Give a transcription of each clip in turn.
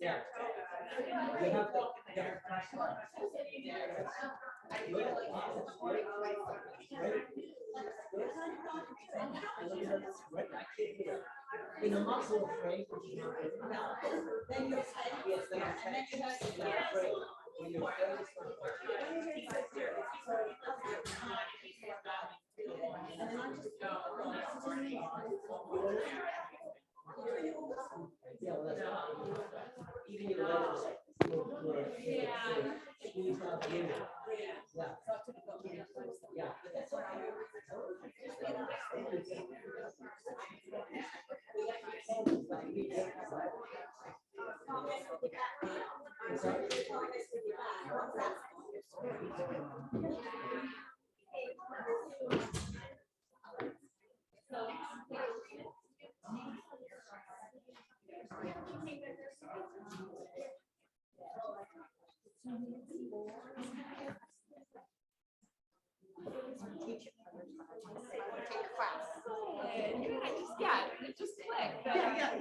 Yeah. We have different classes. In a muscle afraid, then you're yes, then you're afraid. When you're afraid, yeah, well, that's even your legs squeeze out the inner. Yeah. Yeah. Yeah, it just clicked.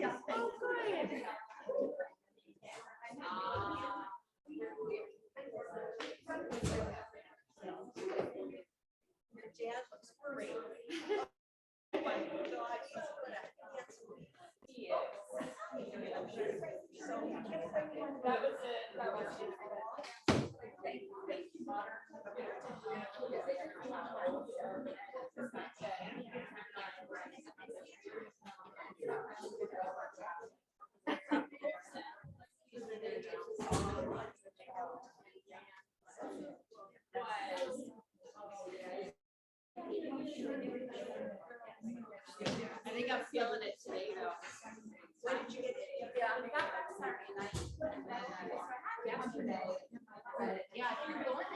Yeah. Oh, good. Your dad looks great. That was it. That was it. I think I'm feeling it today, though. When did you get it? Yeah, I got back Saturday night, and then I had yesterday. But yeah, I think going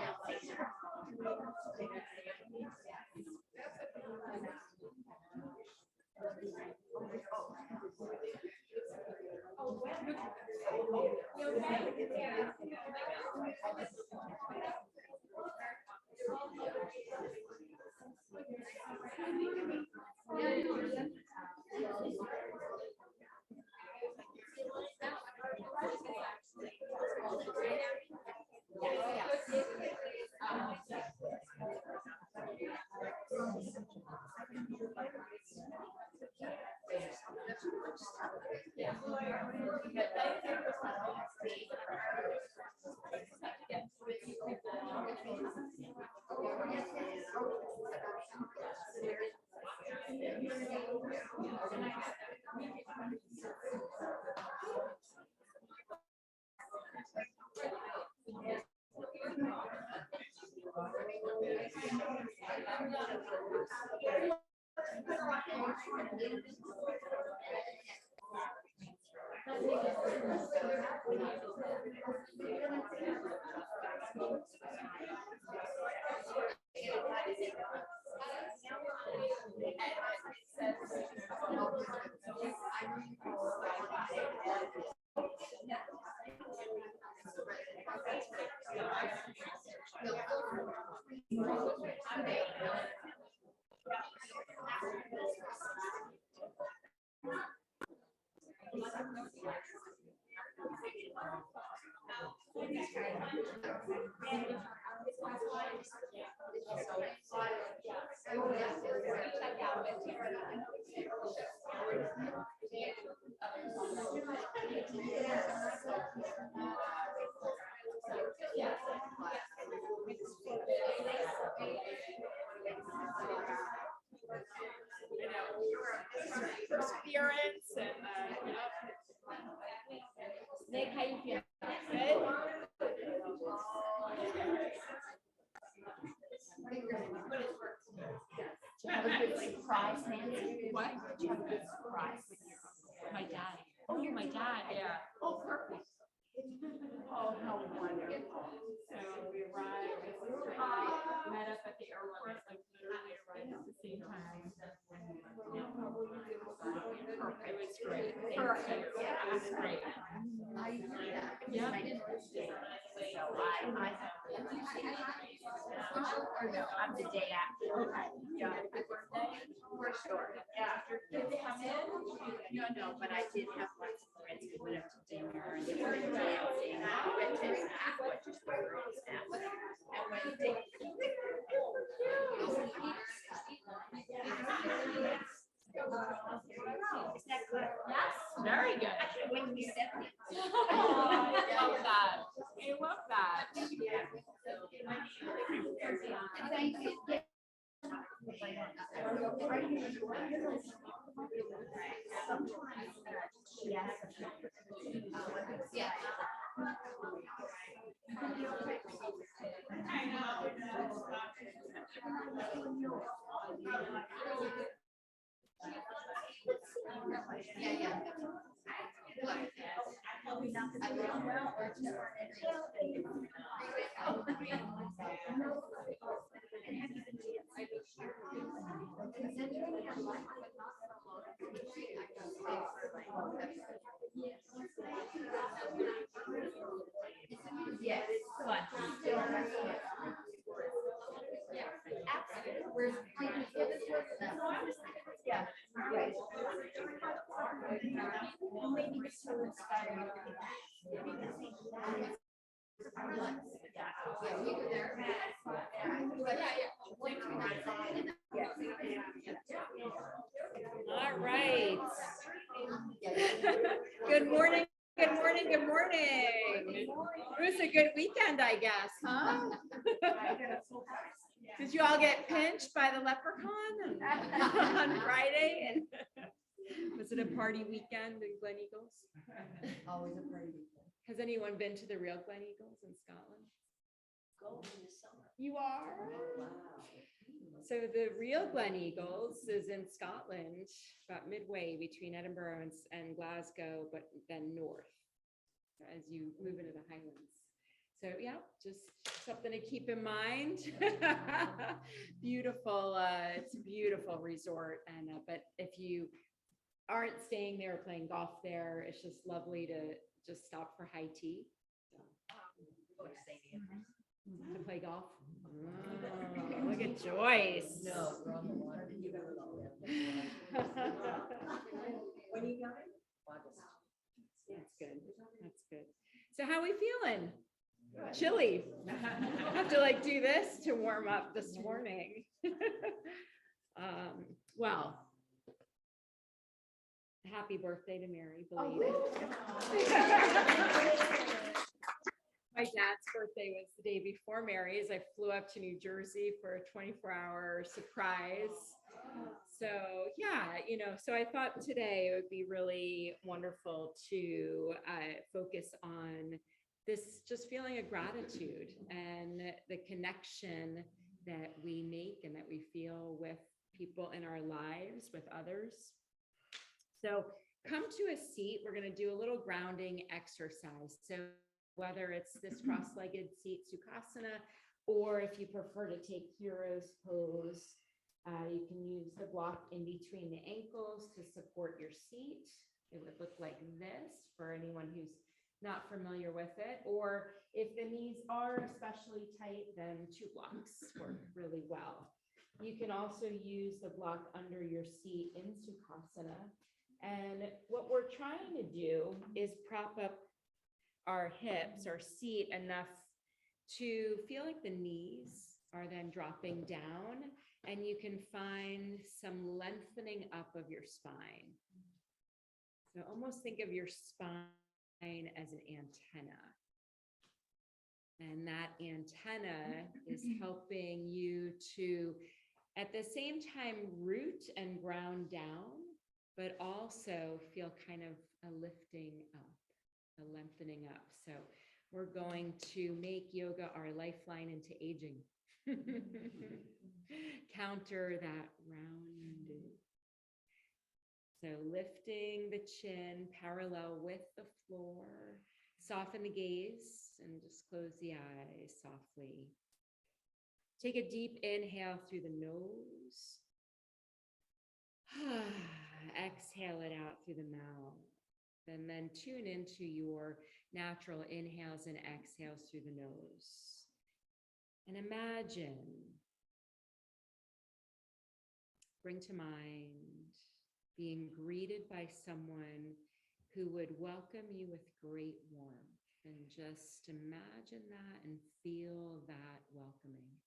perseverance and Nick, how you feel? Good. Do you have a good surprise, Nancy? What? Do you have a good surprise with My dad. Oh, my dad. Yeah. Oh, perfect. Oh, how wonderful. So we arrived, met up at the airport, like literally arrived at the same time. It was great. Perfect. Yeah, it was great. I heard that. Yeah. I didn't understand. So I or no, I'm the day after. Okay. Yeah. Happy birthday. For sure. Yeah. Did they come in? No, but I did have lots of friends who went up to dinner and they were dancing. We went to Aqua, just where it's at. And when they. Is that good? Yes, very good. I should wait to be 70. I love that. I love that. And thank you. Yeah. Yeah. Yes. Fun. Where's yeah. Right. Maybe so inspiring. All right. Good morning, good morning, good morning. It was a good weekend, I guess, huh? Did you all get pinched by the leprechaun on Friday? And was it a party weekend in Glen Eagles? Always a party weekend. Has anyone been to the real Glen Eagles in Scotland? Go in the summer. You are? Wow. So the real Glen Eagles is in Scotland, about midway between Edinburgh and Glasgow, but then north as you move into the Highlands. So yeah, just something to keep in mind. Beautiful, it's a beautiful resort, and but if you aren't staying there or playing golf there, it's just lovely to just stop for high tea. To play golf. Oh, look at Joyce. No, we're on the water. You never know. When you got it? August. That's good. That's good. So how are we feeling? Chilly. I have to like do this to warm up this morning. Well, happy birthday to Mary, belated. My dad's birthday was the day before Mary's. I flew up to New Jersey for a 24-hour surprise. So yeah, so I thought today it would be really wonderful to focus on this just feeling of gratitude and the connection that we make and that we feel with people in our lives, with others. So come to a seat. We're going to do a little grounding exercise. So whether it's this cross-legged seat, Sukhasana, or if you prefer to take Hero's pose, you can use the block in between the ankles to support your seat. It would look like this for anyone who's not familiar with it. Or if the knees are especially tight, then two blocks work really well. You can also use the block under your seat in Sukhasana. And what we're trying to do is prop up our hips, our seat enough to feel like the knees are then dropping down, and you can find some lengthening up of your spine. So almost think of your spine as an antenna. And that antenna is helping you to, at the same time, root and ground down, but also feel kind of a lifting up, a lengthening up. So we're going to make yoga our lifeline into aging. Counter that rounding. So lifting the chin parallel with the floor. Soften the gaze and just close the eyes softly. Take a deep inhale through the nose. Exhale it out through the mouth. And then tune into your natural inhales and exhales through the nose. And imagine, bring to mind being greeted by someone who would welcome you with great warmth. And just imagine that and feel that welcoming.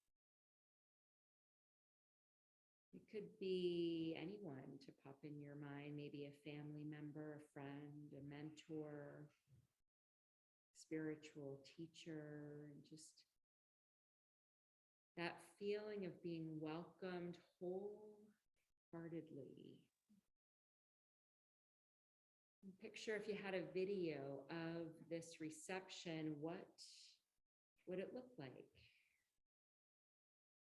It could be anyone to pop in your mind, maybe a family member, a friend, a mentor, spiritual teacher, and just that feeling of being welcomed wholeheartedly. And picture if you had a video of this reception, what would it look like?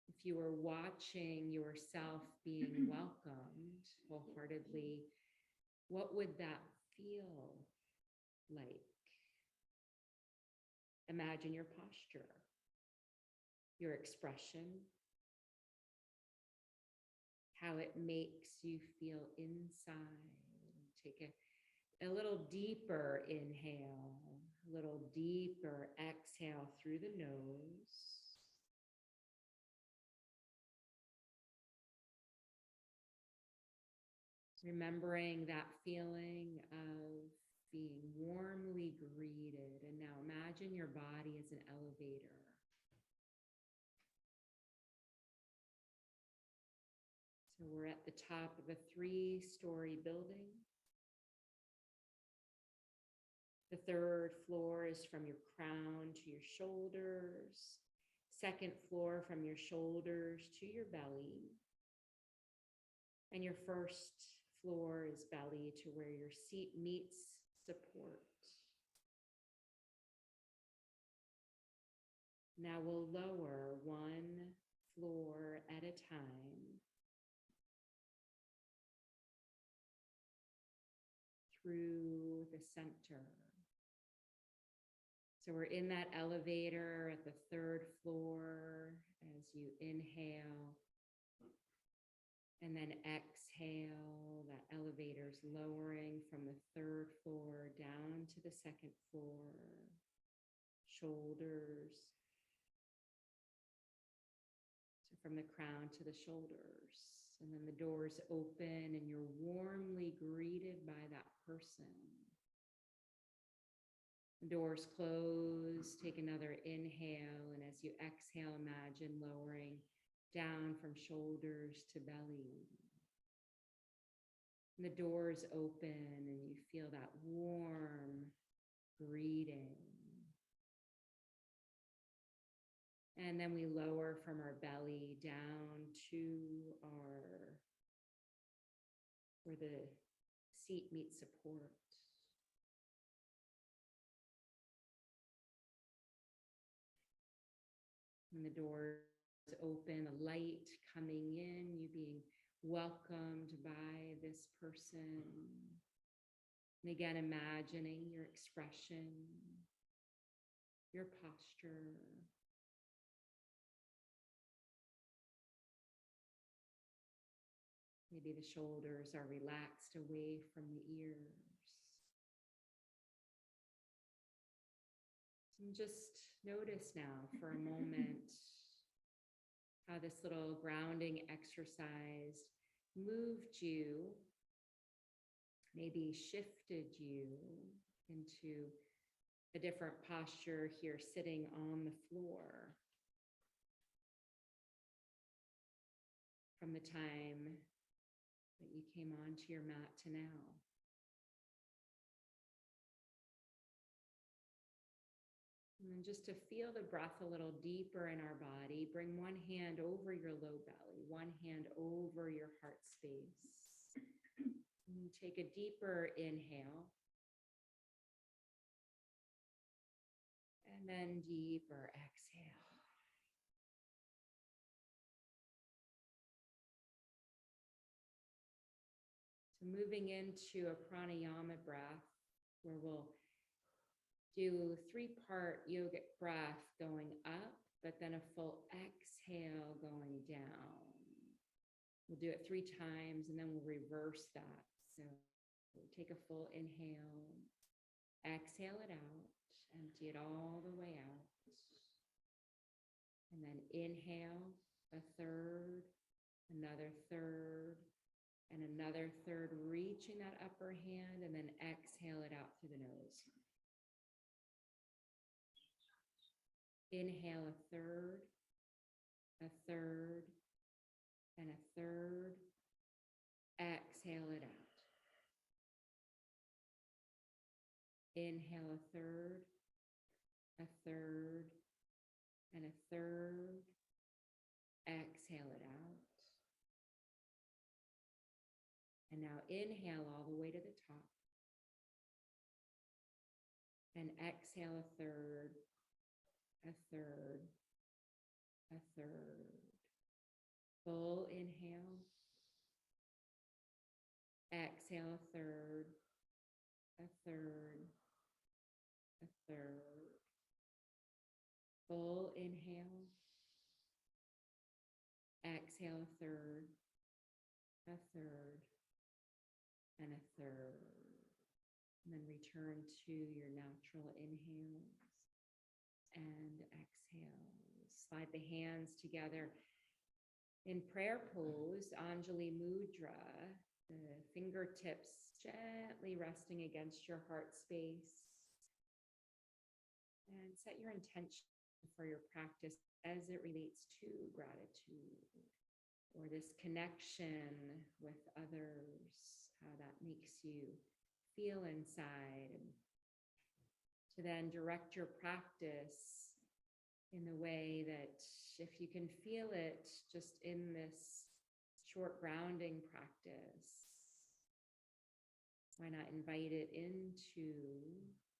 If you were watching yourself being welcomed wholeheartedly, what would that feel like? Imagine your posture, your expression, how it makes you feel inside. Take a little deeper inhale, a little deeper exhale through the nose. Remembering that feeling of being warmly greeted. And now imagine your body as an elevator. So we're at the top of a 3-story building. The 3rd floor is from your crown to your shoulders. 2nd floor from your shoulders to your belly. And your 1st floor is belly to where your seat meets support. Now we'll lower 1 floor at a time through the center. So we're in that elevator at the 3rd floor as you inhale. And then exhale, that elevator's lowering from the 3rd floor down to the 2nd floor, shoulders. So from the crown to the shoulders. And then the doors open and you're warmly greeted by that person. The doors close, take another inhale, and as you exhale, imagine lowering down from shoulders to belly. And the doors open and you feel that warm greeting. And then we lower from our belly down to where the seat meets support. And the doors open, a light coming in, you being welcomed by this person. And again, imagining your expression, your posture. Maybe the shoulders are relaxed away from the ears. And just notice now for a moment how this little grounding exercise moved you, maybe shifted you into a different posture here, sitting on the floor. From the time that you came onto your mat to now. And then just to feel the breath a little deeper in our body, bring one hand over your low belly, one hand over your heart space. And take a deeper inhale. And then deeper exhale. So moving into a pranayama breath where we'll do 3-part yogic breath going up, but then a full exhale going down. We'll do it 3 times and then we'll reverse that. So we'll take a full inhale, exhale it out, empty it all the way out. And then inhale a third, another third, and another another third, reaching that upper hand, and then exhale it out through the nose. Inhale a third, and a third. Exhale it out. Inhale a third, and a third. Exhale it out. And now inhale all the way to the top. And exhale a third, a third, a third. Full inhale. Exhale a third, a third, a third. Full inhale. Exhale a third, and a third. And then return to your natural inhales and exhales. Slide the hands together in prayer pose, Anjali Mudra, the fingertips gently resting against your heart space. And set your intention for your practice as it relates to gratitude or this connection with others, how that makes you feel inside, and to then direct your practice in the way that if you can feel it just in this short grounding practice, why not invite it into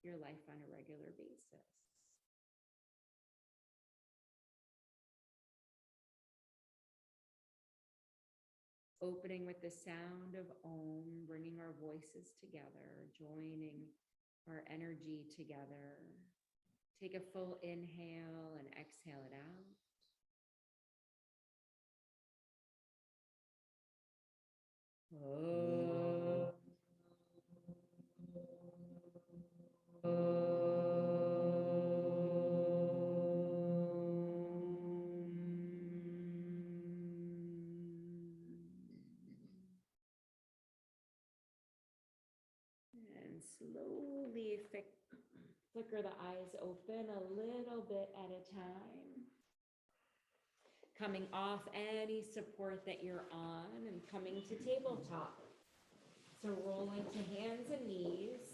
your life on a regular basis? Opening with the sound of Om, bringing our voices together, joining our energy together. Take a full inhale and exhale it out. Oh. And slowly flicker the eyes open a little bit at a time. Coming off any support that you're on and coming to tabletop. So rolling to hands and knees.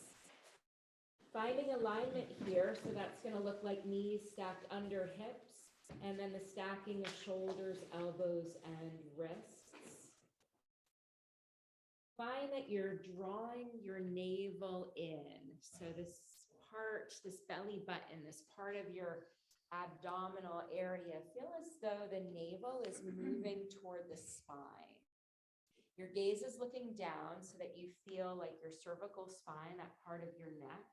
Finding alignment here, so that's going to look like knees stacked under hips, and then the stacking of shoulders, elbows, and wrists. Find that you're drawing your navel in. So this part, this belly button, this part of your abdominal area, feel as though the navel is moving toward the spine. Your gaze is looking down so that you feel like your cervical spine, that part of your neck,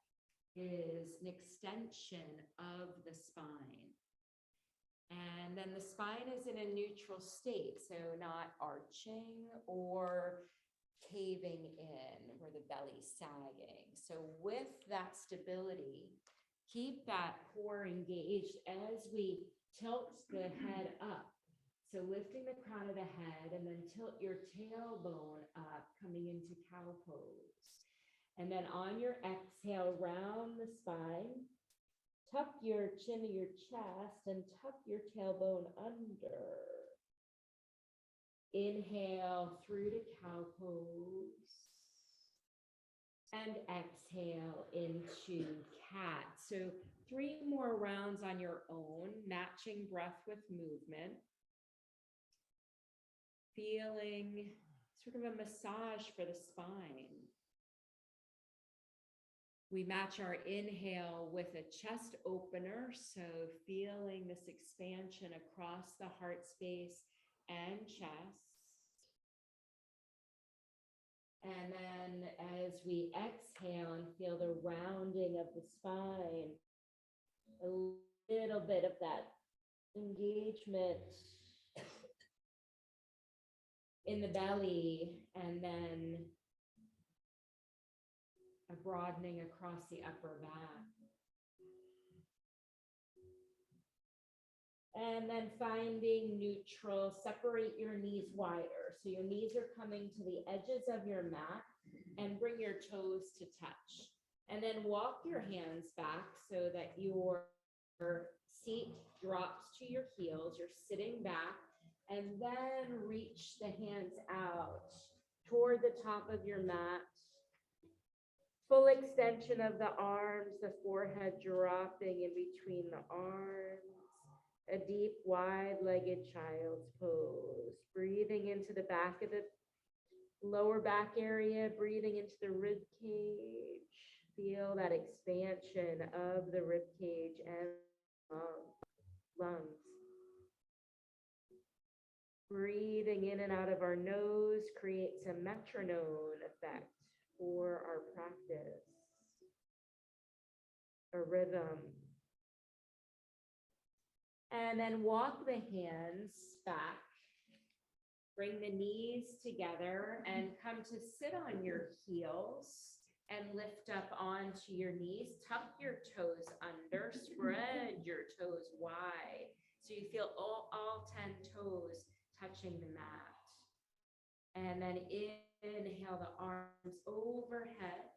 is an extension of the spine. And then the spine is in a neutral state, so not arching or caving in where the belly's sagging. So with that stability, keep that core engaged as we tilt the head up. So lifting the crown of the head and then tilt your tailbone up, coming into cow pose. And then on your exhale, round the spine, tuck your chin to your chest and tuck your tailbone under. Inhale through to cow pose. And exhale into cat. So 3 more rounds on your own, matching breath with movement. Feeling sort of a massage for the spine. We match our inhale with a chest opener, so feeling this expansion across the heart space and chest. And then as we exhale and feel the rounding of the spine, a little bit of that engagement in the belly, and then a broadening across the upper back. And then finding neutral, separate your knees wider. So your knees are coming to the edges of your mat and bring your toes to touch. And then walk your hands back so that your seat drops to your heels. You're sitting back, and then reach the hands out toward the top of your mat. Full extension of the arms, the forehead dropping in between the arms. A deep, wide-legged child's pose. Breathing into the back of the lower back area, breathing into the rib cage. Feel that expansion of the rib cage and lungs. Breathing in and out of our nose creates a metronome effect for our practice. A rhythm. And then walk the hands back. Bring the knees together and come to sit on your heels and lift up onto your knees. Tuck your toes under, spread your toes wide. So you feel all 10 toes touching the mat. And then inhale the arms overhead.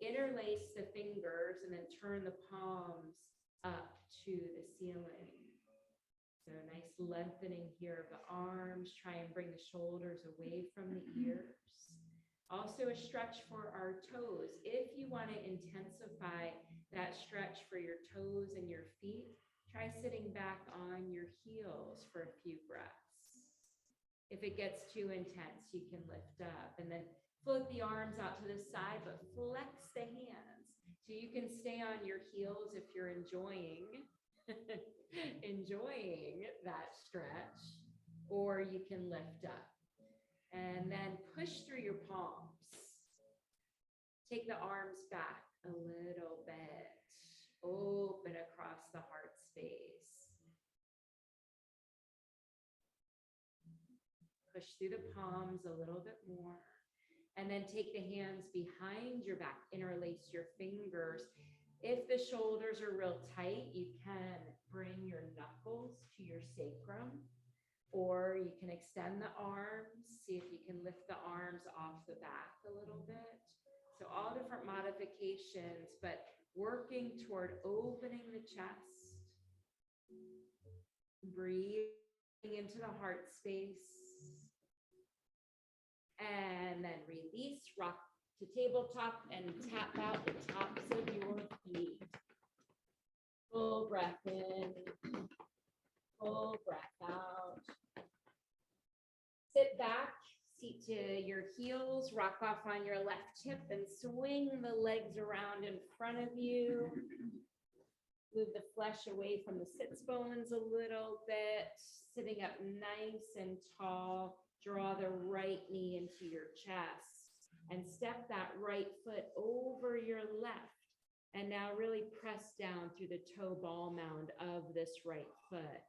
Interlace the fingers and then turn the palms up to the ceiling. So a nice lengthening here of the arms. Try and bring the shoulders away from the ears. Also a stretch for our toes. If you want to intensify that stretch for your toes and your feet, try sitting back on your heels for a few breaths. If it gets too intense, you can lift up and then float the arms out to the side, but flex the hands. So you can stay on your heels if you're enjoying that stretch, or you can lift up and then push through your palms. Take the arms back a little bit, open across the heart space. Push through the palms a little bit more, and then take the hands behind your back, interlace your fingers. If the shoulders are real tight, you can bring your knuckles to your sacrum, or you can extend the arms. See if you can lift the arms off the back a little bit. So all different modifications, but working toward opening the chest. Breathing into the heart space. And then release, rock to tabletop and tap out the tops of your feet. Full breath in, full breath out. Sit back, seat to your heels, rock off on your left hip and swing the legs around in front of you. Move the flesh away from the sits bones a little bit, sitting up nice and tall. Draw the right knee into your chest and step that right foot over your left. And now really press down through the toe ball mound of this right foot.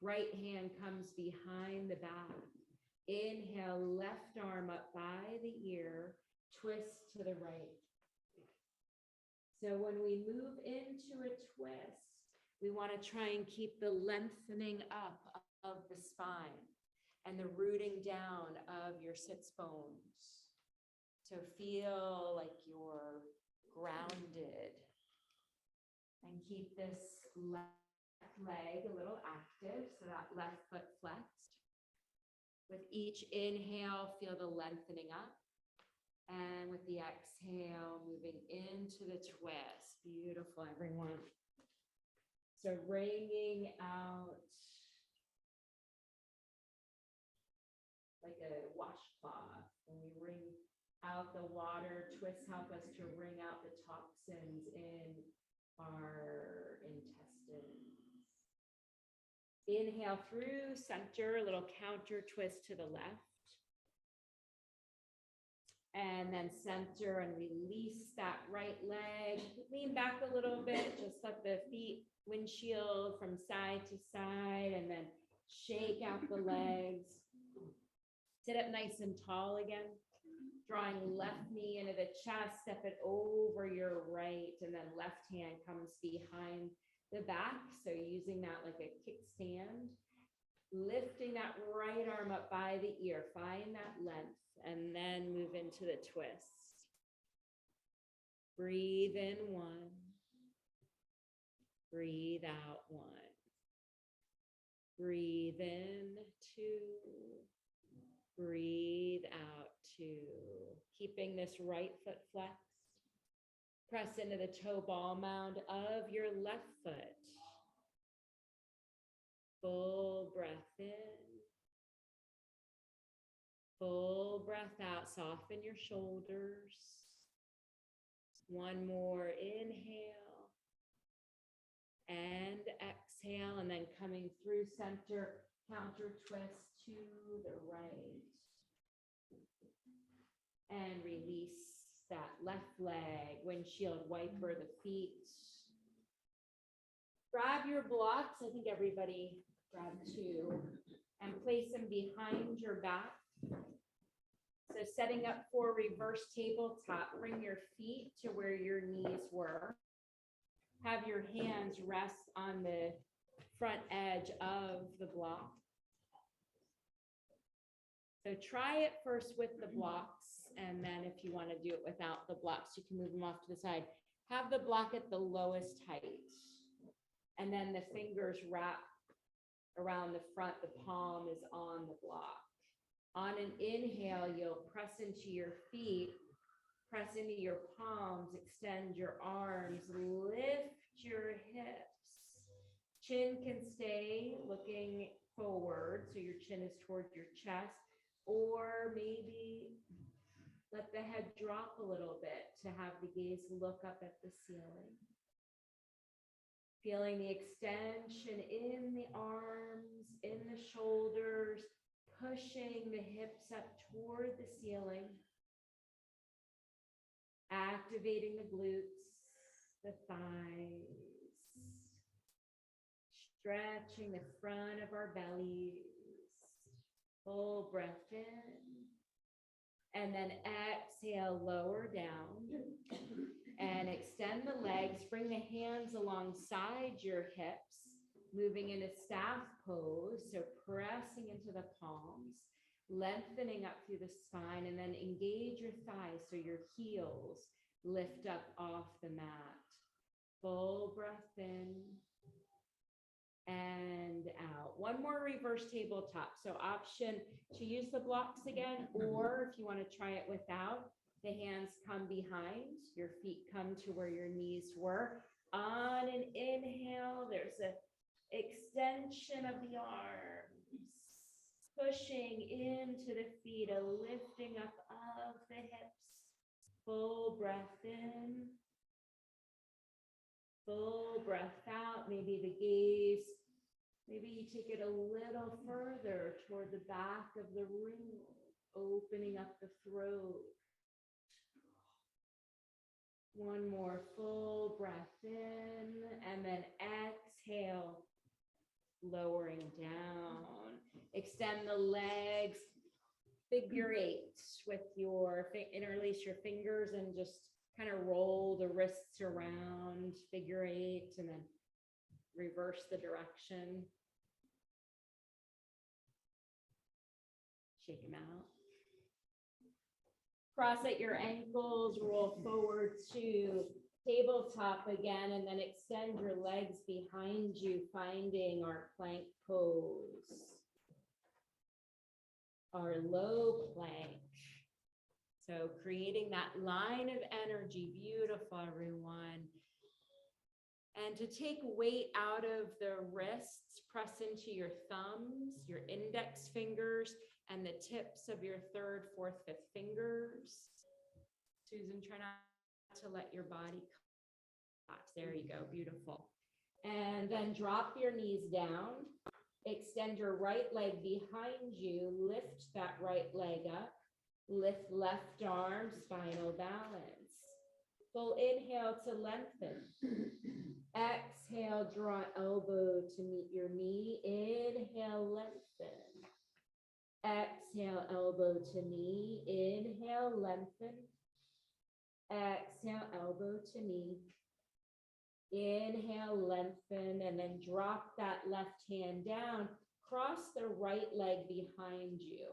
Right hand comes behind the back. Inhale, left arm up by the ear, twist to the right. So when we move into a twist, we want to try and keep the lengthening up of the spine and the rooting down of your sits bones. So feel like you're grounded. And keep this left leg a little active, so that left foot flexed. With each inhale, feel the lengthening up. And with the exhale, moving into the twist. Beautiful, everyone. So wringing out like a washcloth. When we wring out the water, twists help us to wring out the toxins in our intestines. Inhale through center, a little counter twist to the left. And then center and release that right leg. Lean back a little bit, just let the feet windshield from side to side, and then shake out the legs. Sit up nice and tall again. Drawing left knee into the chest, step it over your right, and then left hand comes behind the back. So using that like a kickstand, lifting that right arm up by the ear, find that length, and then move into the twist. Breathe in 1. Breathe out 1. Breathe in 2. Breathe out 2. Keeping this right foot flexed. Press into the toe ball mound of your left foot. Full breath in. Full breath out. Soften your shoulders. One more inhale and exhale, and then coming through center, counter twist to the right. And release that left leg, windshield wiper the feet. Grab your blocks. I think everybody grabbed 2 and place them behind your back. So setting up for reverse tabletop, bring your feet to where your knees were. Have your hands rest on the front edge of the block. So try it first with the blocks, and then if you want to do it without the blocks, you can move them off to the side. Have the block at the lowest height, and then the fingers wrap around the front. The palm is on the block. On an inhale, you'll press into your feet, press into your palms, extend your arms, lift your hips. Chin can stay looking forward, so your chin is toward your chest, or maybe let the head drop a little bit to have the gaze look up at the ceiling. Feeling the extension in the arms, in the shoulders, pushing the hips up toward the ceiling. Activating the glutes, the thighs. Stretching the front of our bellies. Full breath in. And then exhale, lower down. And extend the legs. Bring the hands alongside your hips. Moving into staff pose, so pressing into the palms, lengthening up through the spine, and then engage your thighs so your heels lift up off the mat. Full breath in and out. One more reverse tabletop. So option to use the blocks again, or if you want to try it without, the hands come behind, your feet come to where your knees were. On an inhale, there's a extension of the arms, pushing into the feet, a lifting up of the hips. Full breath in, full breath out. Maybe the gaze, maybe you take it a little further toward the back of the room, opening up the throat. One more full breath in, and then exhale. Lowering down. Extend the legs. Figure 8 with your interlace your fingers and just kind of roll the wrists around. Figure 8, and then reverse the direction. Shake them out. Cross at your ankles. Roll forward to tabletop again, and then extend your legs behind you, finding our plank pose, our low plank. So creating that line of energy. Beautiful, everyone. And to take weight out of the wrists, press into your thumbs, your index fingers, and the tips of your 3rd, 4th, 5th fingers. Susan, try not to let your body collapse. There you go. Beautiful. And then drop your knees down. Extend your right leg behind you. Lift that right leg up. Lift left arm, spinal balance. Full inhale to lengthen. Exhale, draw elbow to meet your knee. Inhale, lengthen. Exhale, elbow to knee. Inhale, lengthen. Exhale, elbow to knee. Inhale, lengthen, and then drop that left hand down. Cross the right leg behind you.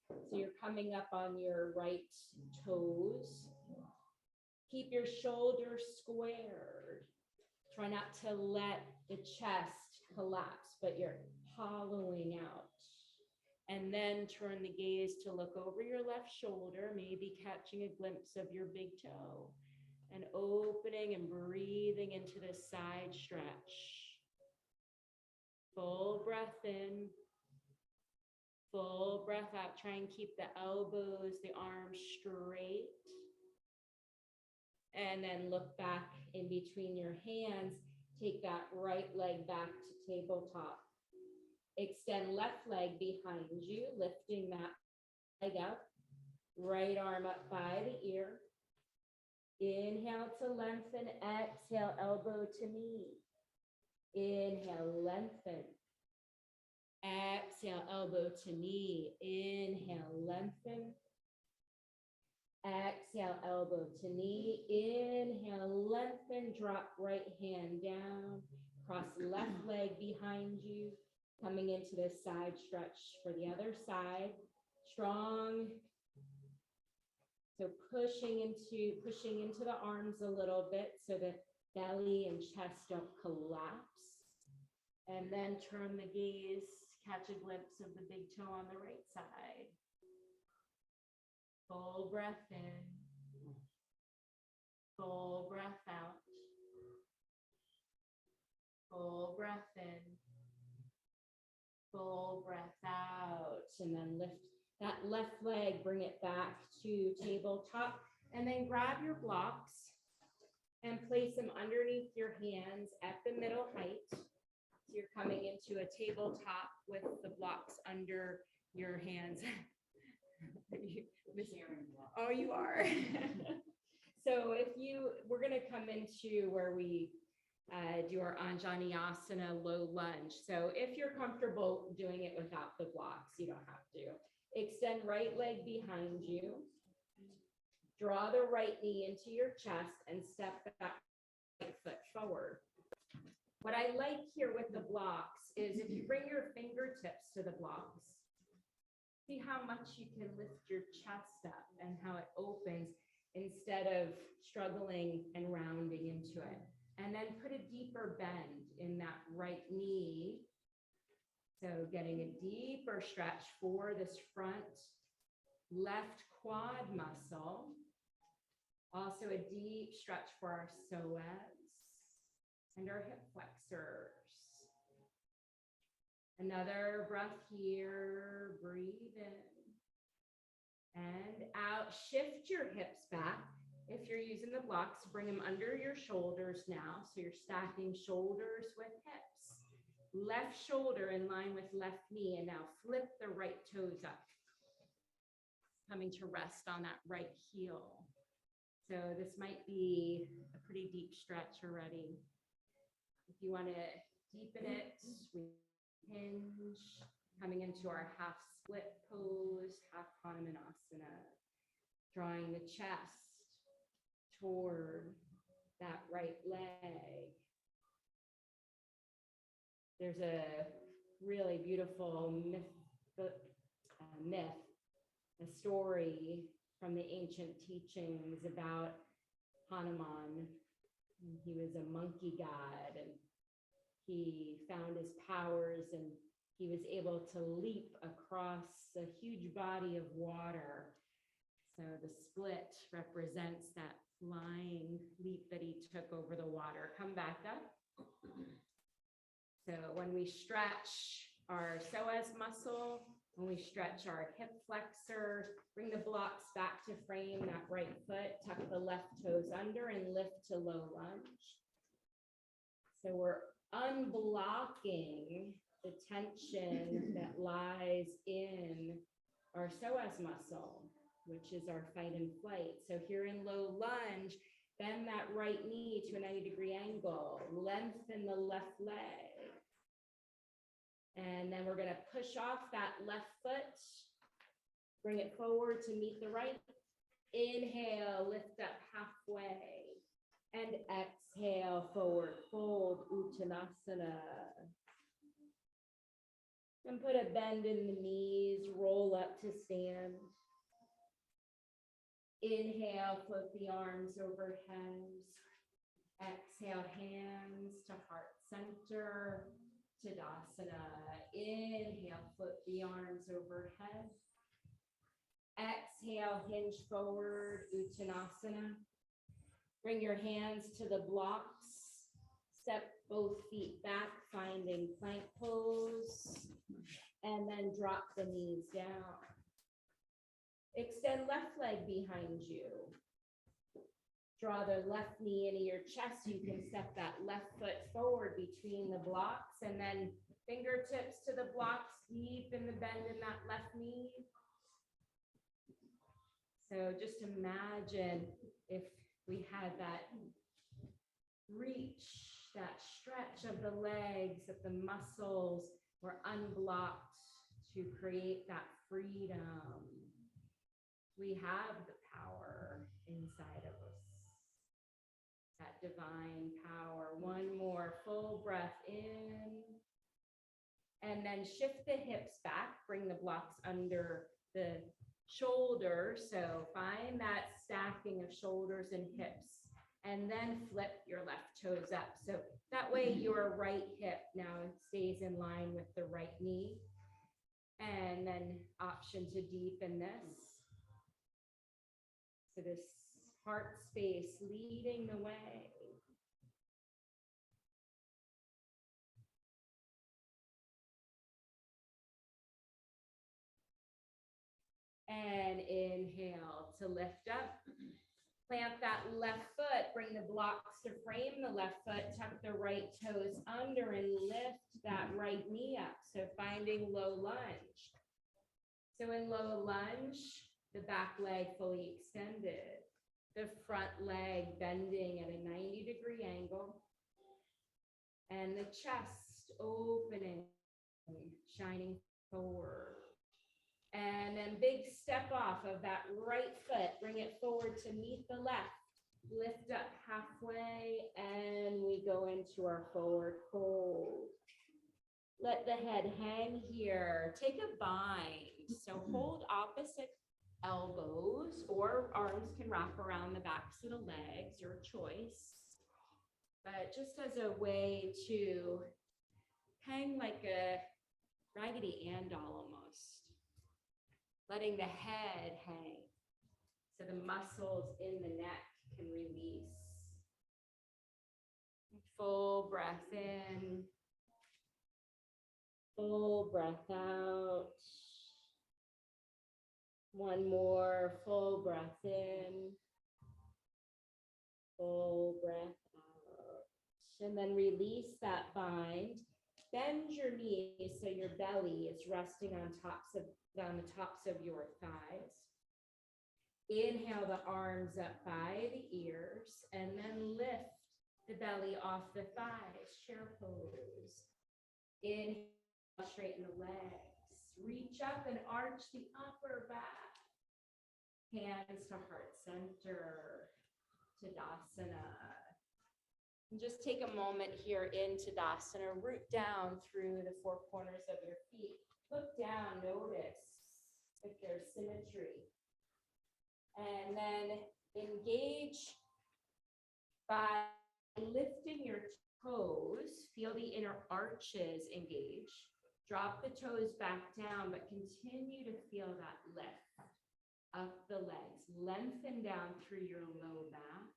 So you're coming up on your right toes. Keep your shoulders squared. Try not to let the chest collapse, but you're hollowing out. And then turn the gaze to look over your left shoulder, maybe catching a glimpse of your big toe. And opening and breathing into the side stretch. Full breath in. Full breath out. Try and keep the elbows, the arms straight. And then look back in between your hands. Take that right leg back to tabletop. Extend left leg behind you, lifting that leg up. Right arm up by the ear. Inhale to lengthen. Exhale, elbow to knee. Inhale, lengthen. Exhale, elbow to knee. Inhale, lengthen. Exhale, elbow to knee. Inhale, lengthen. Drop right hand down. Cross left leg behind you. Coming into the side stretch for the other side. Strong. So pushing into the arms a little bit so that belly and chest don't collapse. And then turn the gaze, catch a glimpse of the big toe on the right side. Full breath in. Full breath out. Full breath in. Full breath out. And then lift that left leg, bring it back to tabletop, and then grab your blocks and place them underneath your hands at the middle height. So you're coming into a tabletop with the blocks under your hands. Oh, you are. So we're gonna come into where we do our Anjaneyasana low lunge. So if you're comfortable doing it without the blocks, you don't have to. Extend right leg behind you. Draw the right knee into your chest and step that right foot forward. What I like here with the blocks is if you bring your fingertips to the blocks, see how much you can lift your chest up and how it opens instead of struggling and rounding into it. And then put a deeper bend in that right knee. So getting a deeper stretch for this front left quad muscle. Also a deep stretch for our psoas and our hip flexors. Another breath here, breathe in and out. Shift your hips back. If you're using the blocks, bring them under your shoulders now. So you're stacking shoulders with hips. Left shoulder in line with left knee, and now flip the right toes up. Coming to rest on that right heel. So this might be a pretty deep stretch already. If you want to deepen it, we hinge, coming into our half split pose, half Hanumanasana, drawing the chest toward that right leg. There's a really beautiful myth, a story from the ancient teachings about Hanuman. He was a monkey god, and he found his powers, and he was able to leap across a huge body of water. So the split represents that flying leap that he took over the water. Come back up. So when we stretch our psoas muscle, when we stretch our hip flexor, bring the blocks back to frame that right foot, tuck the left toes under and lift to low lunge. So we're unblocking the tension that lies in our psoas muscle, which is our fight and flight. So here in low lunge, bend that right knee to a 90-degree angle, lengthen the left leg. And then we're gonna push off that left foot, bring it forward to meet the right. Inhale, lift up halfway, and Exhale, forward fold, Uttanasana. And put a bend in the knees, roll up to stand. Inhale, float the arms overhead. Exhale, hands to heart center, Tadasana. Inhale, float the arms overhead. Exhale, hinge forward, Uttanasana. Bring your hands to the blocks. Step both feet back, finding plank pose. And then drop the knees down. Extend left leg behind you. Draw the left knee into your chest. You can step that left foot forward between the blocks and then fingertips to the blocks, deepen the bend in that left knee. So just imagine if we had that reach, that stretch of the legs, that the muscles were unblocked to create that freedom. We have the power inside of us, that divine power. One more full breath in, and then shift the hips back, bring the blocks under the shoulders. So find that stacking of shoulders and hips, and then flip your left toes up. So that way your right hip now stays in line with the right knee. And then option to deepen this. So this heart space leading the way. And inhale to lift up. Plant that left foot, bring the blocks to frame the left foot, tuck the right toes under and lift that right knee up. So finding low lunge. So in low lunge, the back leg fully extended, the front leg bending at a 90-degree angle, and the chest opening, shining forward. And then big step off of that right foot, bring it forward to meet the left, lift up halfway, and we go into our forward fold. Let the head hang here. Take a bind. So hold opposite elbows, or arms can wrap around the backs of the legs, your choice. But just as a way to hang like a Raggedy Ann doll almost. Letting the head hang so the muscles in the neck can release. Full breath in, full breath out. One more full breath in, full breath out. And then release that bind. Bend your knees so your belly is resting on the tops of your thighs. Inhale the arms up by the ears, and then lift the belly off the thighs, chair pose. Inhale, straighten the legs. Reach up and arch the upper back. Hands to heart center, Tadasana. And just take a moment here in Tadasana, root down through the four corners of your feet. Look down, notice if there's symmetry. And then engage by lifting your toes. Feel the inner arches engage. Drop the toes back down, but continue to feel that lift up the legs. Lengthen down through your low back.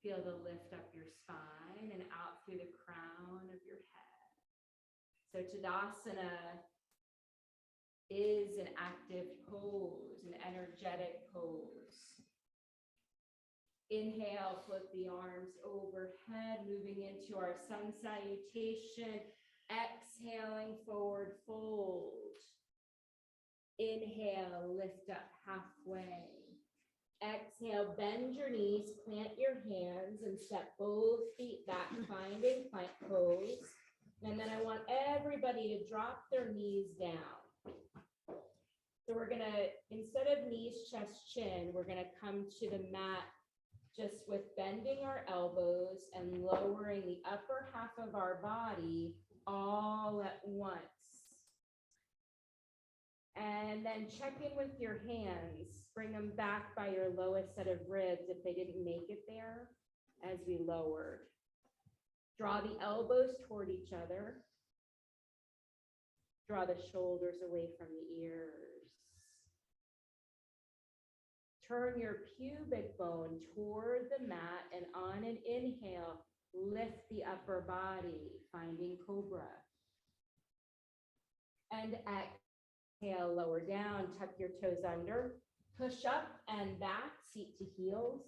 Feel the lift up your spine and out through the crown of your head. So Tadasana is an active pose, an energetic pose. Inhale, float the arms overhead, moving into our sun salutation. Exhaling, forward fold. Inhale, lift up halfway. Exhale, bend your knees, plant your hands, and step both feet back, finding plank pose. And then I want everybody to drop their knees down. So we're gonna, instead of knees, chest, chin, we're gonna come to the mat just with bending our elbows and lowering the upper half of our body all at once. And then check in with your hands, bring them back by your lowest set of ribs if they didn't make it there as we lowered. Draw the elbows toward each other. Draw the shoulders away from the ears. Turn your pubic bone toward the mat, and on an inhale, lift the upper body, finding cobra. And exhale, lower down, tuck your toes under, push up and back, seat to heels,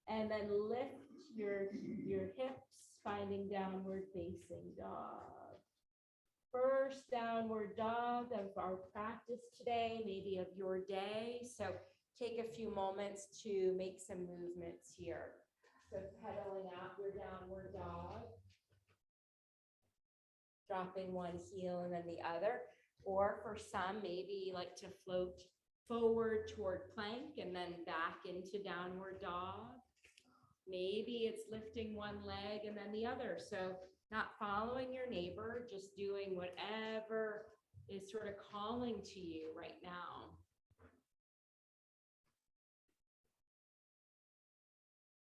and then lift your hips, finding downward facing dog. First downward dog of our practice today, maybe of your day. So take a few moments to make some movements here. So pedaling out your downward dog, dropping one heel and then the other. Or for some, maybe you like to float forward toward plank and then back into downward dog. Maybe it's lifting one leg and then the other. So not following your neighbor, just doing whatever is sort of calling to you right now.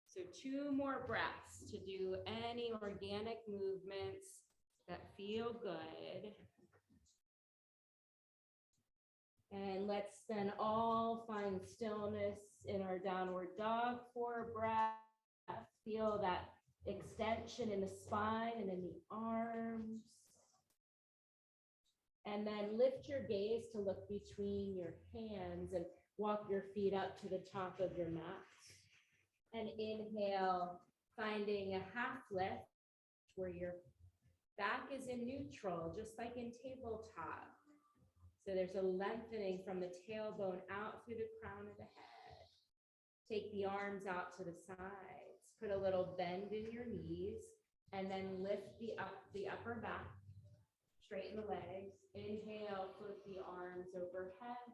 So 2 more breaths to do any organic movements that feel good. And let's then all find stillness in our downward dog for a breath. Feel that extension in the spine and in the arms. And then lift your gaze to look between your hands and walk your feet up to the top of your mat. And inhale, finding a half lift where your back is in neutral, just like in tabletop. So there's a lengthening from the tailbone out through the crown of the head. Take the arms out to the sides. Put a little bend in your knees, and then lift the upper back. Straighten the legs. Inhale, flip the arms overhead.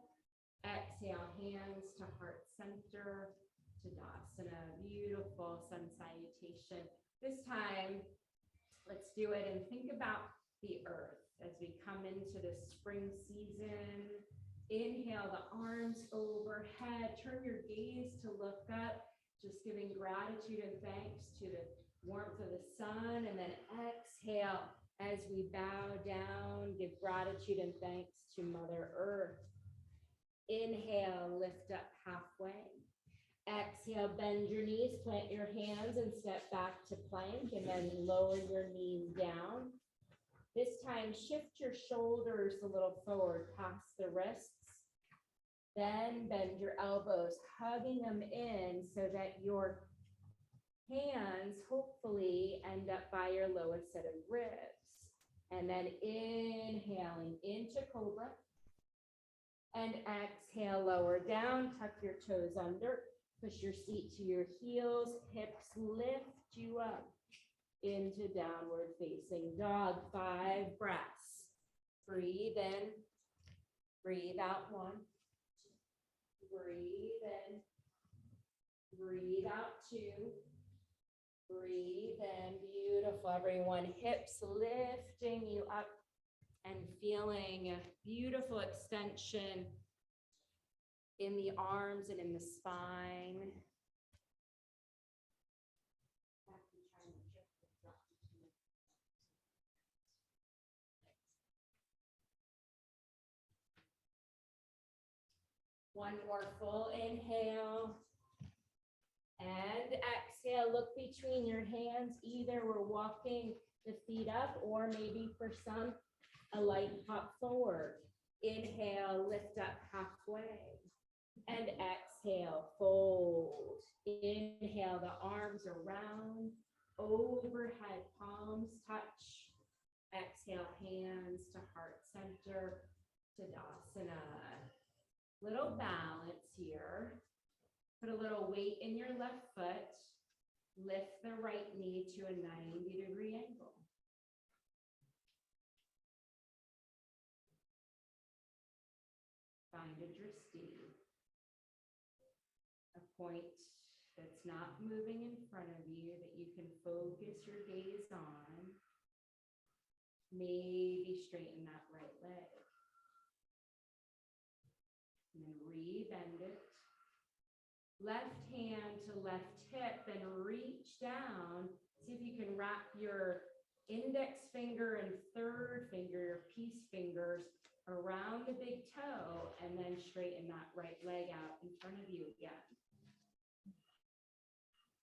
Exhale, hands to heart center. Tadasana, beautiful sun salutation. This time, let's do it and think about the earth as we come into the spring season. Inhale, the arms overhead. Turn your gaze to look up, just giving gratitude and thanks to the warmth of the sun. And then exhale, as we bow down, give gratitude and thanks to Mother Earth. Inhale, lift up halfway. Exhale, bend your knees, plant your hands and step back to plank, and then lower your knees down. This time, shift your shoulders a little forward past the wrists. Then bend your elbows, hugging them in so that your hands hopefully end up by your lowest set of ribs. And then inhaling into cobra. And exhale, lower down, tuck your toes under. Push your seat to your heels, hips lift you up into downward facing dog. 5 breaths. Breathe in, breathe out 1. Breathe in, breathe out 2. Breathe in, beautiful everyone. Hips lifting you up and feeling a beautiful extension in the arms and in the spine. One more full inhale. And exhale, look between your hands. Either we're walking the feet up, or maybe for some, a light hop forward. Inhale, lift up halfway. And exhale, fold. Inhale, the arms around, overhead, palms touch. Exhale, hands to heart center, Tadasana. Little balance here. Put a little weight in your left foot. Lift the right knee to a 90-degree angle. Find a drishti, a point that's not moving in front of you that you can focus your gaze on. Maybe straighten that right leg. And then rebend it. Left hand to left hip, then reach down. See if you can wrap your index finger and third finger, your peace fingers, around the big toe, and then straighten that right leg out in front of you again.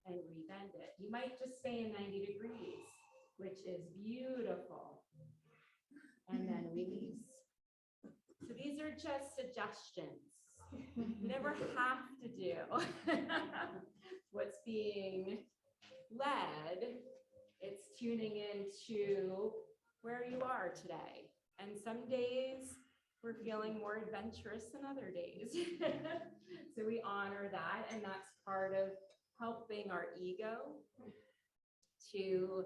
And rebend it. You might just stay in 90 degrees, which is beautiful. And then release. So these are just suggestions. You never have to do what's being led. It's tuning into where you are today. And some days we're feeling more adventurous than other days. So we honor that, and that's part of helping our ego to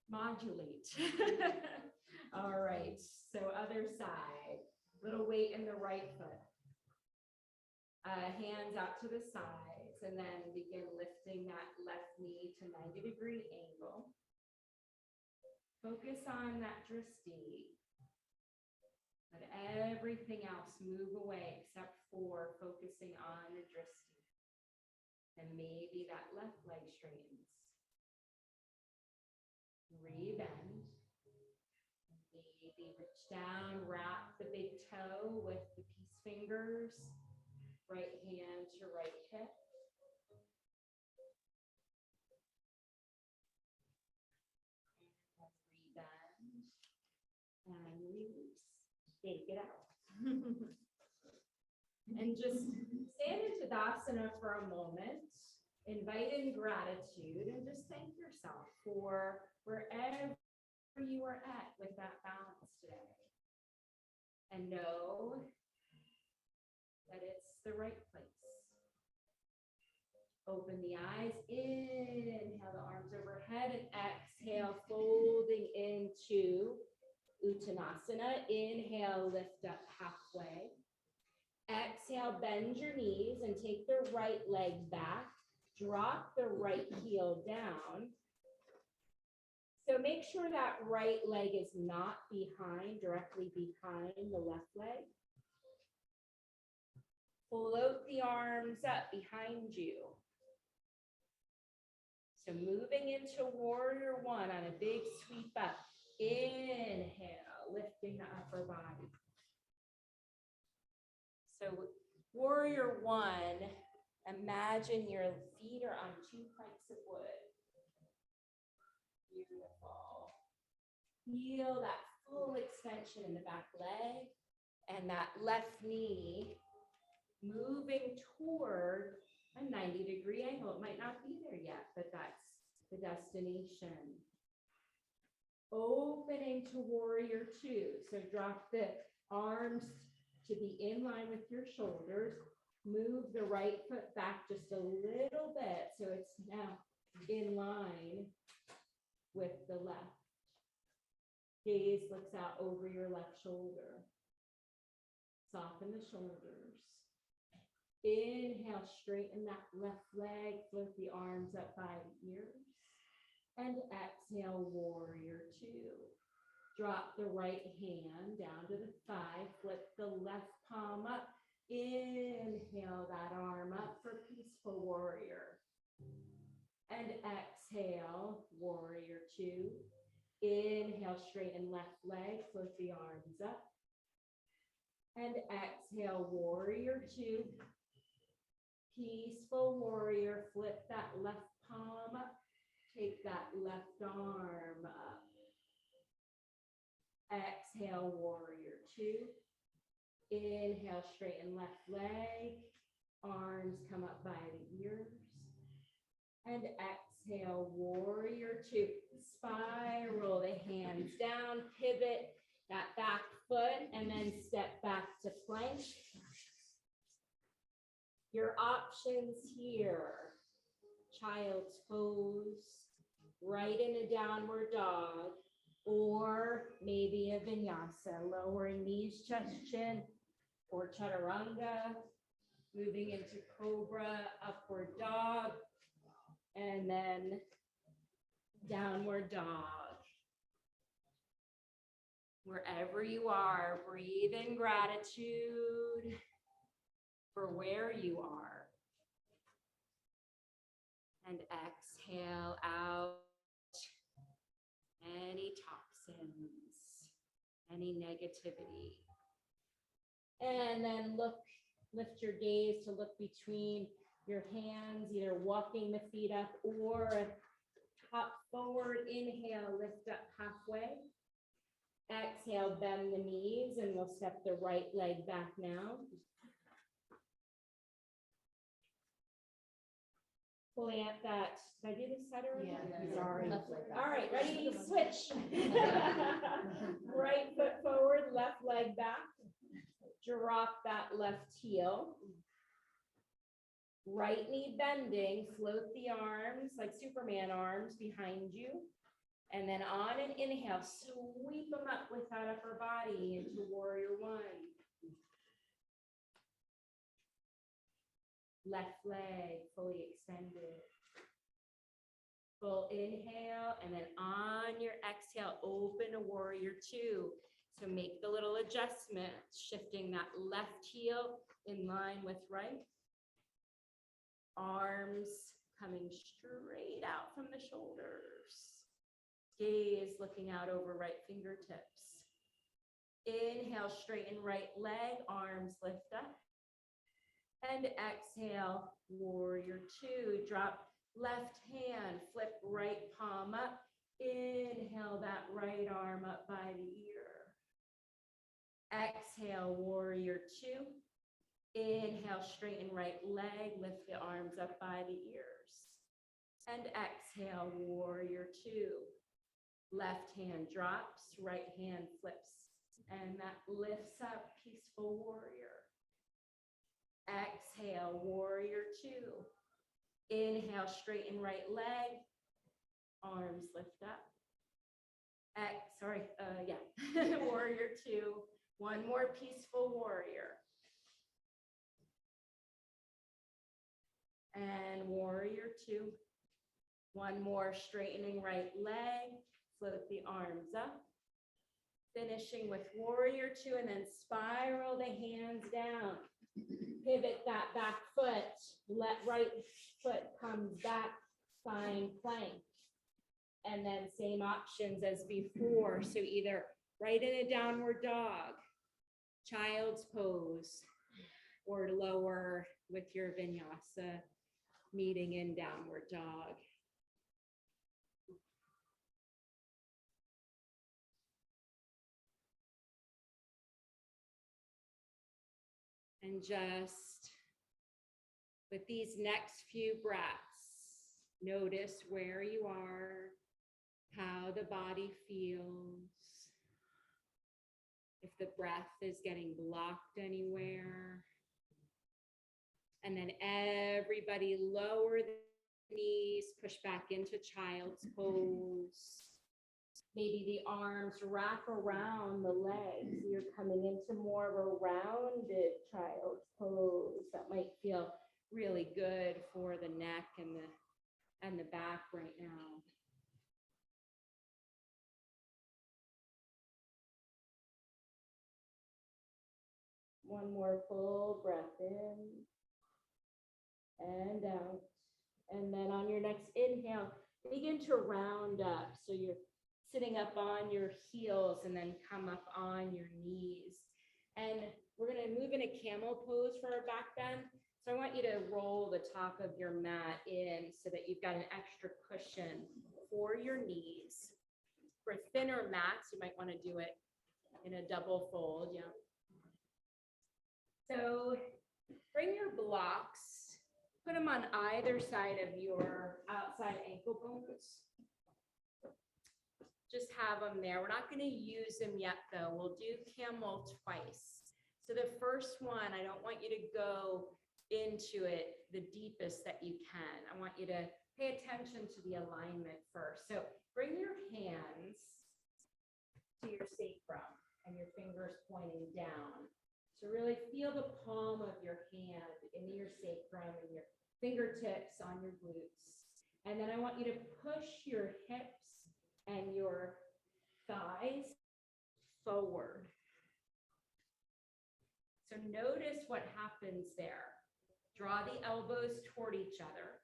modulate. All right, so other side, little weight in the right foot. Hands out to the sides, and then begin lifting that left knee to 90-degree angle. Focus on that drishti. Let everything else move away except for focusing on the drishti. And maybe that left leg straightens. Rebend. Maybe reach down, wrap the big toe with the peace fingers. Right hand to right hip. And rebend. And release. Take it out. And just stand in Tadasana for a moment. Invite in gratitude and just thank yourself for wherever you are at with that balance today. And know that it's the right place. Open the eyes, inhale the arms overhead, and exhale, folding into Uttanasana. Inhale, lift up halfway. Exhale, bend your knees and take the right leg back. Drop the right heel down. So make sure that right leg is not directly behind the left leg. Float the arms up behind you. So moving into warrior one on a big sweep up. Inhale, lifting the upper body. So warrior one, imagine your feet are on 2 planks of wood. Beautiful. Feel that full extension in the back leg and that left knee moving toward a 90-degree angle. It might not be there yet, but that's the destination. Opening to warrior two. So drop the arms to be in line with your shoulders. Move the right foot back just a little bit so it's now in line with the left. Gaze looks out over your left shoulder. Soften the shoulders. Inhale, straighten that left leg, float the arms up by the ears. And exhale, warrior two. Drop the right hand down to the thigh, flip the left palm up. Inhale that arm up for peaceful warrior. And exhale, warrior two. Inhale, straighten left leg, float the arms up. And exhale, warrior two. Peaceful warrior, flip that left palm up. Take that left arm up. Exhale, warrior two. Inhale, straighten left leg. Arms come up by the ears. And exhale, warrior two. Spiral the hands down, pivot that back foot, and then step back to plank. Your options here: child's pose, right in a downward dog, or maybe a vinyasa, lowering knees, chest, chin, or chaturanga. moving into cobra, upward dog, and then downward dog. Wherever you are, breathe in gratitude for where you are. And exhale out any toxins, any negativity. And then lift your gaze to look between your hands, either walking the feet up or hop forward. Inhale, lift up halfway. Exhale, bend the knees, and we'll step the right leg back now. Plant that. Did I do this side already? Yeah. Sorry. Left leg back. All right, ready? Switch. Right foot forward, left leg back. Drop that left heel. Right knee bending, float the arms like Superman arms behind you. And then on an inhale, sweep them up with that upper body into warrior one. Left leg fully extended. Full inhale, and then on your exhale, open to warrior two. So make the little adjustment, shifting that left heel in line with right. Arms coming straight out from the shoulders. Gaze looking out over right fingertips. Inhale, straighten right leg, arms lift up. And exhale, warrior two. Drop left hand, flip right palm up. Inhale that right arm up by the ear. Exhale, warrior two. Inhale, straighten right leg, lift the arms up by the ears. And exhale, warrior two. Left hand drops, right hand flips, and that lifts up, peaceful warrior. Exhale, warrior two. Inhale, straighten right leg, arms lift up. Warrior two. One more peaceful warrior. And warrior two. One more straightening right leg, float the arms up. Finishing with warrior two, and then spiral the hands down. Pivot that back foot, let right foot comes back, find plank. And then same options as before. So either right in a downward dog, child's pose, or lower with your vinyasa, meeting in downward dog. And just with these next few breaths, notice where you are, how the body feels, if the breath is getting blocked anywhere. And then everybody lower the knees, push back into child's pose. Maybe the arms wrap around the legs. You're coming into more of a rounded child's pose. That might feel really good for the neck and the back right now. One more full breath in and out. And then on your next inhale, begin to round up. So you're sitting up on your heels and then come up on your knees. And we're going to move in a camel pose for our back bend. So I want you to roll the top of your mat in so that you've got an extra cushion for your knees. For thinner mats, you might want to do it in a double fold. Yeah. So bring your blocks, put them on either side of your outside ankle bones. Just have them there. We're not going to use them yet, though. We'll do camel twice. So the first one, I don't want you to go into it the deepest that you can. I want you to pay attention to the alignment first. So bring your hands to your sacrum and your fingers pointing down So really feel the palm of your hand into your sacrum and your fingertips on your glutes. And then I want you to push your hips and your thighs forward. So notice what happens there. Draw the elbows toward each other.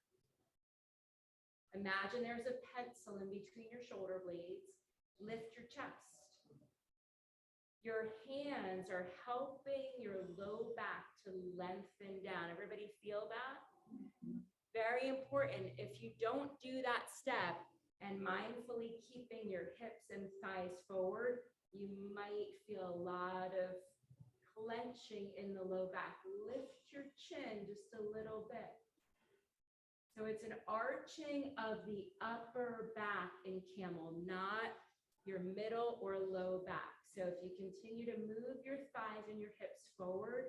Imagine there's a pencil in between your shoulder blades. Lift your chest. Your hands are helping your low back to lengthen down. Everybody feel that? Very important. If you don't do that step and mindfully keeping your hips and thighs forward, you might feel a lot of clenching in the low back. Lift your chin just a little bit. So it's an arching of the upper back in camel, not your middle or low back. So if you continue to move your thighs and your hips forward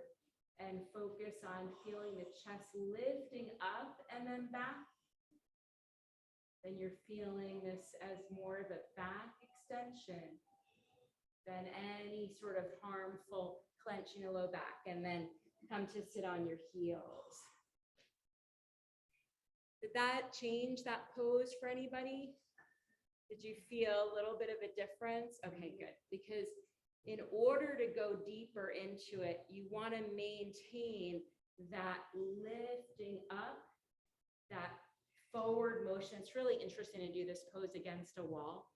and focus on feeling the chest lifting up and then back, then you're feeling this as more of a back extension than any sort of harmful clenching the low back. And then come to sit on your heels. Did that change that pose for anybody? Did you feel a little bit of a difference? Okay, good. Because in order to go deeper into it, you want to maintain that lifting up, that forward motion. It's really interesting to do this pose against a wall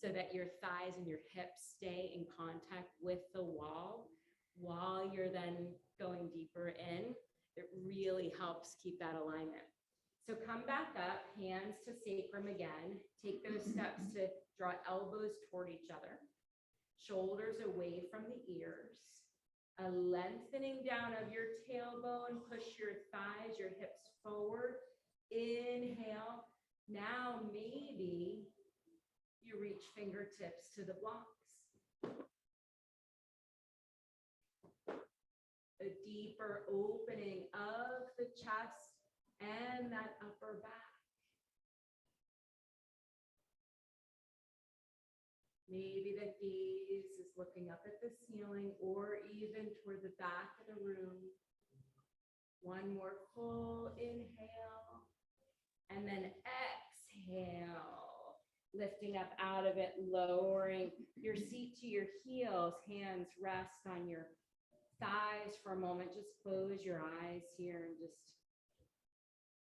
so that your thighs and your hips stay in contact with the wall while you're then going deeper in. It really helps keep that alignment. So come back up, hands to sacrum again. Take those steps to draw elbows toward each other, shoulders away from the ears, a lengthening down of your tailbone, push your thighs, your hips forward. Inhale. Now maybe you reach fingertips to the blocks. A deeper opening of the chest and that upper back. Maybe the gaze is looking up at the ceiling or even toward the back of the room. One more full inhale and then exhale, lifting up out of it, lowering your seat to your heels, hands rest on your thighs for a moment. Just close your eyes here and just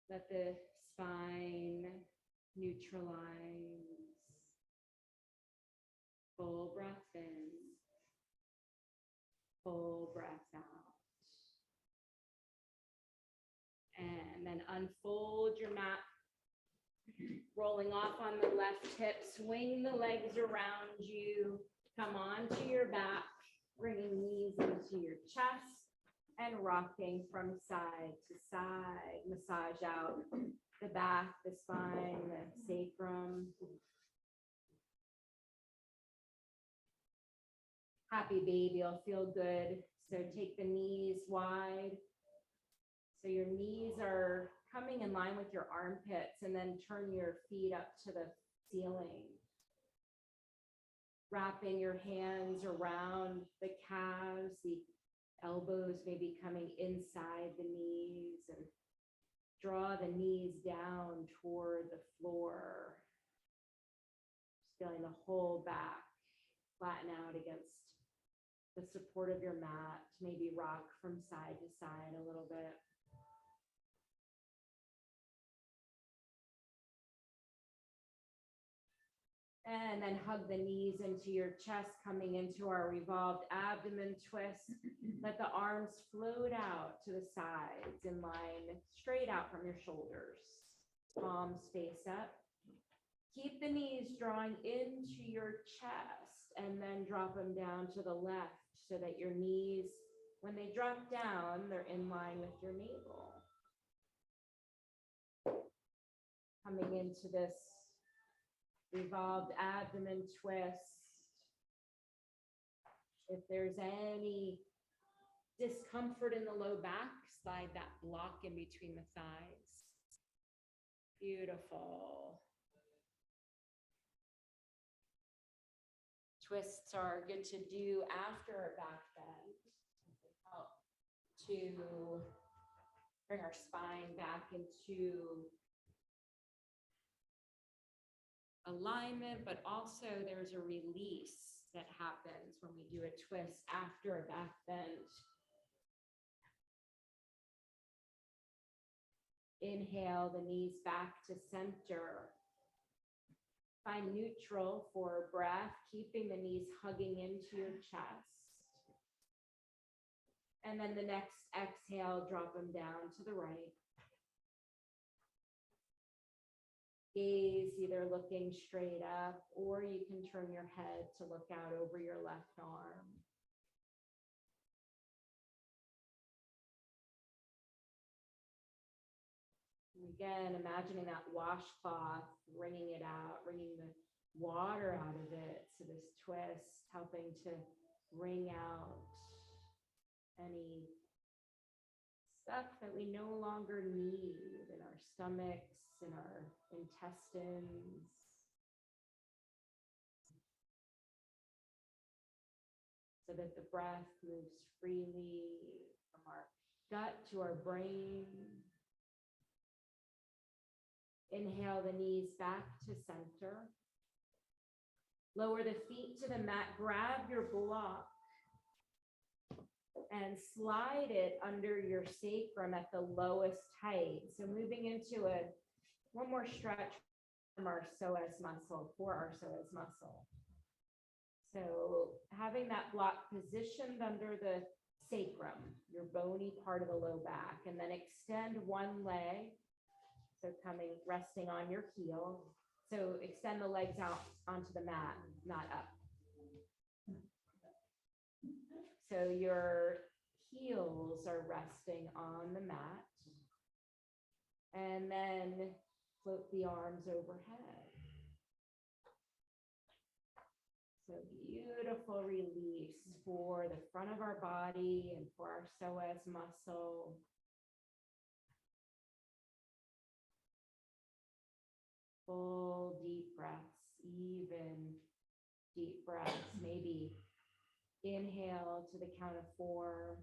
let the spine neutralize. Full breath in, full breath out. And then unfold your mat, rolling off on the left hip, swing the legs around you, come onto your back, bringing knees into your chest, and rocking from side to side. Massage out the back, the spine, the sacrum. Happy baby, you'll feel good. So take the knees wide. So your knees are coming in line with your armpits, and then turn your feet up to the ceiling. Wrapping your hands around the calves, the elbows maybe coming inside the knees, and draw the knees down toward the floor. Just feeling the whole back flatten out against the support of your mat. Maybe rock from side to side a little bit. And then hug the knees into your chest, coming into our revolved abdomen twist. Let the arms float out to the sides in line, straight out from your shoulders. Palms face up. Keep the knees drawing into your chest and then drop them down to the left so that your knees, when they drop down, they're in line with your navel. Coming into this revolved abdomen twist. If there's any discomfort in the low back, slide that block in between the thighs. Beautiful. Twists are good to do after a back bend. to bring our spine back into alignment, but also there's a release that happens when we do a twist after a back bend. Inhale the knees back to center. Find neutral for breath, keeping the knees hugging into your chest. And then the next exhale, drop them down to the right. Gaze either looking straight up, or you can turn your head to look out over your left arm. Again, imagining that washcloth, wringing it out, wringing the water out of it. So this twist helping to wring out any stuff that we no longer need in our stomachs, in our intestines. So that the breath moves freely from our gut to our brain. Inhale the knees back to center. Lower the feet to the mat, grab your block and slide it under your sacrum at the lowest height. So moving into one more stretch from our psoas muscle, for our psoas muscle. So having that block positioned under the sacrum, your bony part of the low back, and then extend one leg. So resting on your heel. So extend the legs out onto the mat, not up. So your heels are resting on the mat. And then float the arms overhead. So beautiful release for the front of our body and for our psoas muscle. Full deep breaths, even deep breaths. Maybe inhale to the count of 4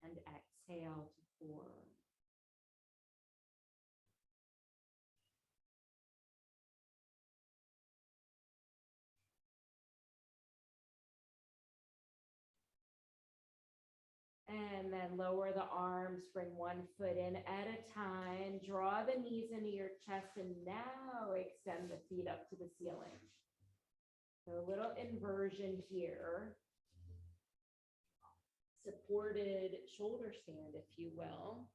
and exhale to 4. And then lower the arms, bring one foot in at a time, draw the knees into your chest, and now extend the feet up to the ceiling. So a little inversion here. Supported shoulder stand, if you will.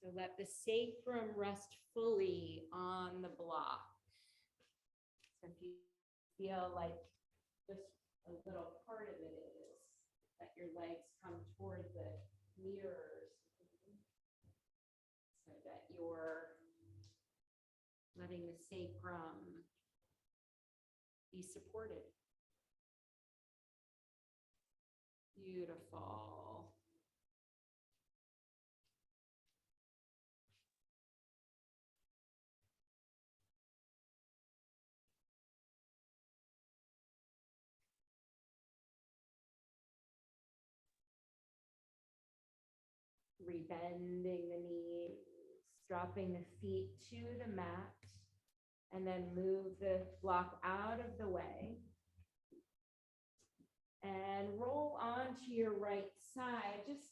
So let the sacrum rest fully on the block. So if you feel like just a little part of it is that your legs come toward the mirrors so that you're letting the sacrum be supported. Beautiful. Rebending the knees, dropping the feet to the mat, and then move the block out of the way. And roll onto your right side, just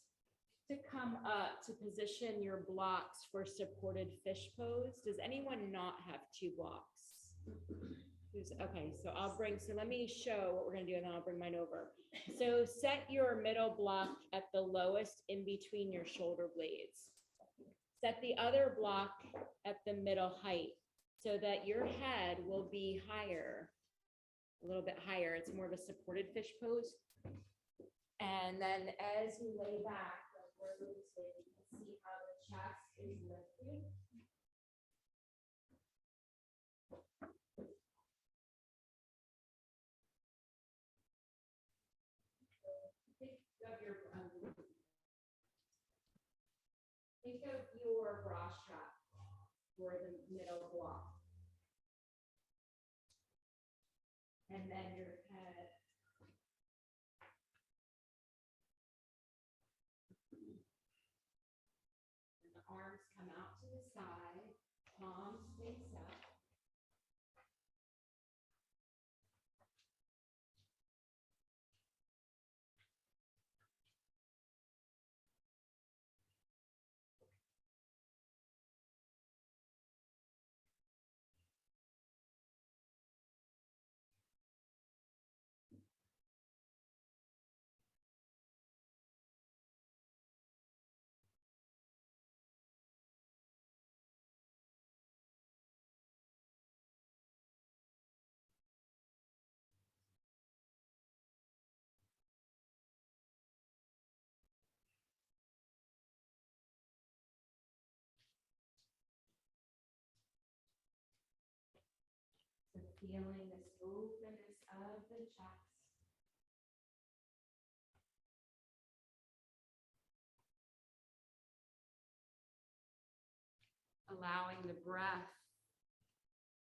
to come up to position your blocks for supported fish pose. Does anyone not have 2 blocks? Okay, so let me show what we're gonna do and then I'll bring mine over. So set your middle block at the lowest in between your shoulder blades. Set the other block at the middle height so that your head will be higher, a little bit higher. It's more of a supported fish pose. And then as you lay back, you can see how the chest is lifted. Think of your bra strap for the middle block. And then your head come out to the side, palms face up. So feeling this openness of the chest. Allowing the breath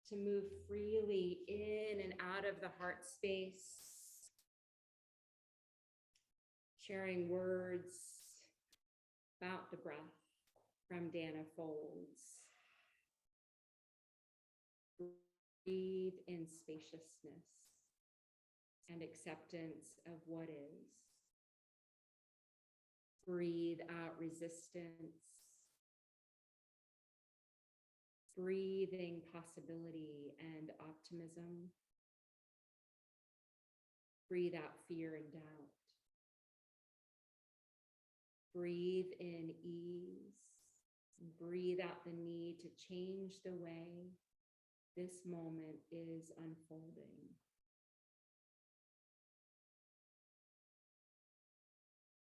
to move freely in and out of the heart space. Sharing words about the breath from Dana Folds. Breathe in spaciousness and acceptance of what is. Breathe out resistance. Breathing possibility and optimism. Breathe out fear and doubt. Breathe in ease. And breathe out the need to change the way this moment is unfolding.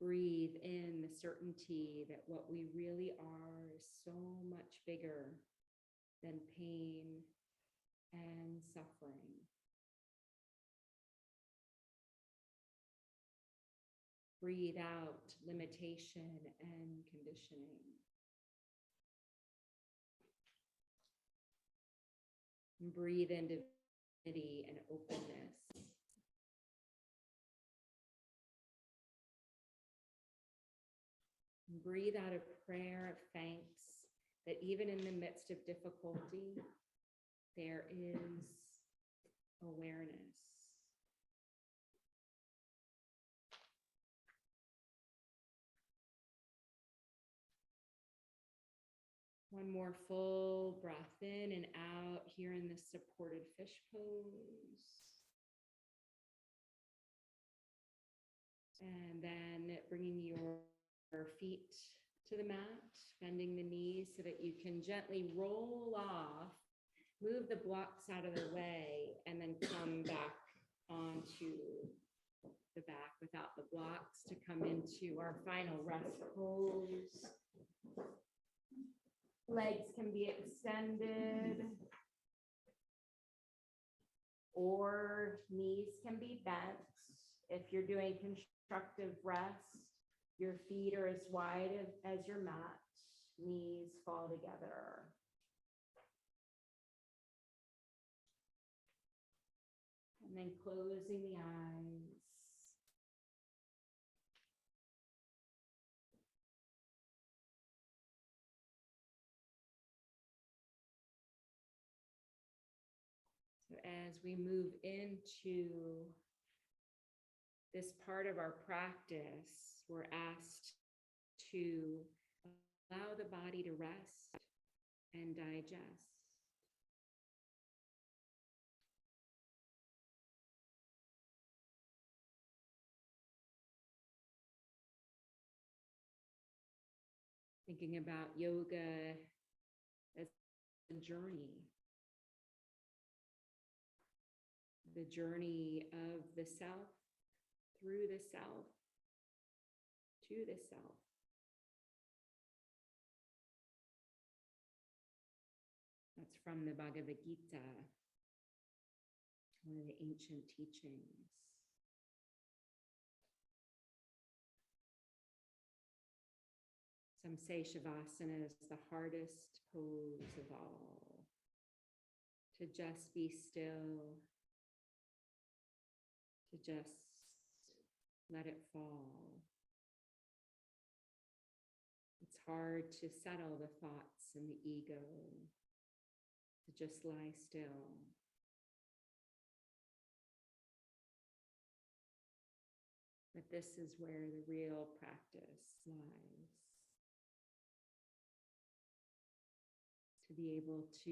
Breathe in the certainty that what we really are is so much bigger than pain and suffering. Breathe out limitation and conditioning. And breathe into divinity and openness. And breathe out a prayer of thanks that even in the midst of difficulty, there is awareness. One more full breath in and out here in this supported fish pose. And then bringing your feet to the mat, bending the knees so that you can gently roll off, move the blocks out of the way, and then come back onto the back without the blocks to come into our final rest pose. Legs can be extended or knees can be bent. If you're doing constructive rest, your feet are as wide as your mat, knees fall together. And then closing the eyes. So as we move into this part of our practice, we're asked to allow the body to rest and digest. Thinking about yoga as a journey. The journey of the self, through the self, to the self. That's from the Bhagavad Gita, one of the ancient teachings. Some say Shavasana is the hardest pose of all. To just be still, to just let it fall. It's hard to settle the thoughts and the ego, to just lie still. But this is where the real practice lies. To be able to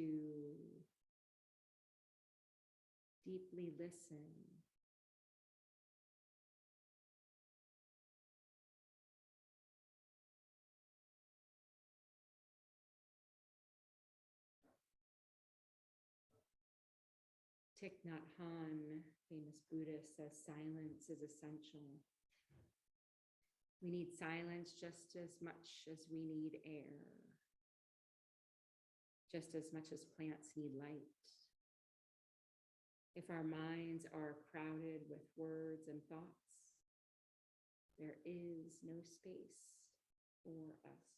deeply listen. Thich Nhat Hanh, famous Buddhist, says silence is essential. We need silence just as much as we need air, just as much as plants need light. If our minds are crowded with words and thoughts, there is no space for us.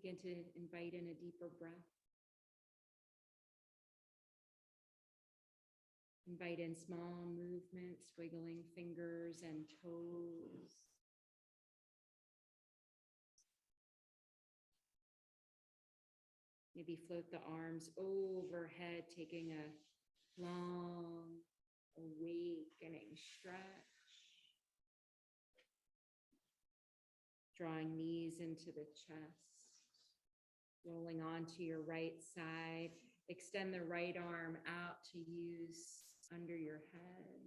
Begin to invite in a deeper breath. Invite in small movements, wiggling fingers and toes. Maybe float the arms overhead, taking a long, awakening stretch. Drawing knees into the chest. Rolling onto your right side. Extend the right arm out to use under your head.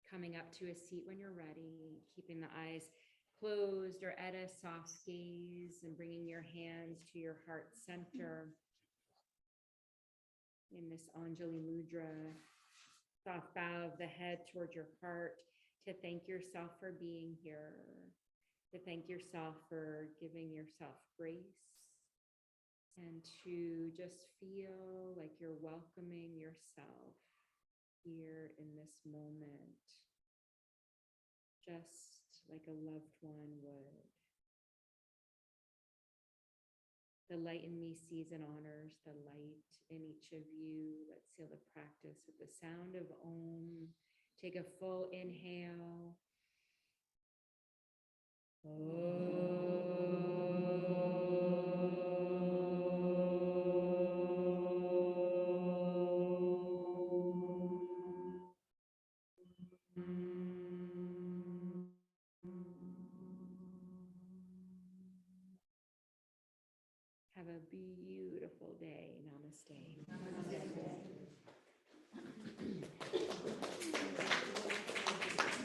Coming up to a seat when you're ready, keeping the eyes closed or at a soft gaze, and bringing your hands to your heart center in this Anjali Mudra. Soft bow of the head toward your heart, to thank yourself for being here, to thank yourself for giving yourself grace, and to just feel like you're welcoming yourself here in this moment, just like a loved one would. The light in me sees and honors the light in each of you. Let's seal the practice with the sound of Om. Take a full inhale. beautiful day. Namaste.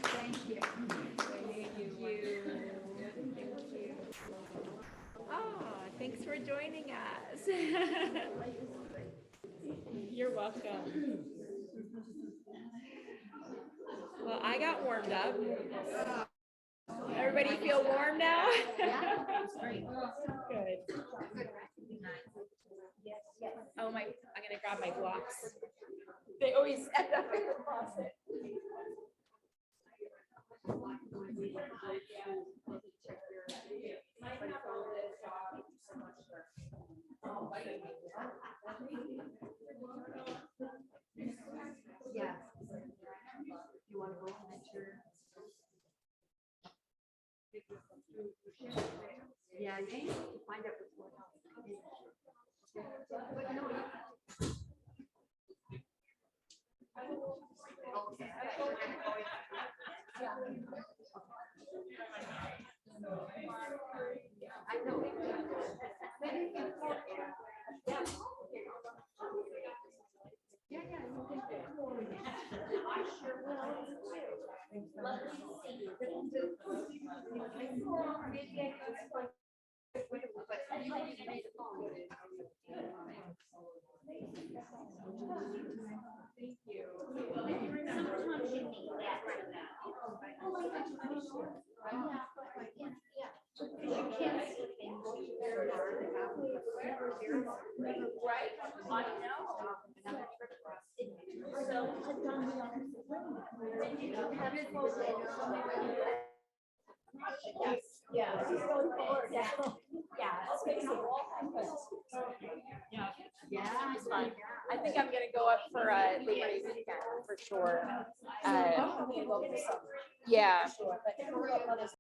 Thank you. Ah, thanks for joining us. You're welcome. Well, I got warmed up. Everybody feel warm now? Good. Oh my, I'm gonna grab my blocks. They always end up in the closet. Yeah. You wanna go make sure? Yeah, you need to find out what's going on. But no, I know. Yeah, yeah. I sure will. Let me see. But you need to phone. Thank you. Sometimes you need that right now. Right, I know. So, yeah. Yeah, it's fun. I think I'm gonna go up for Liberty Weekend for sure. Yeah.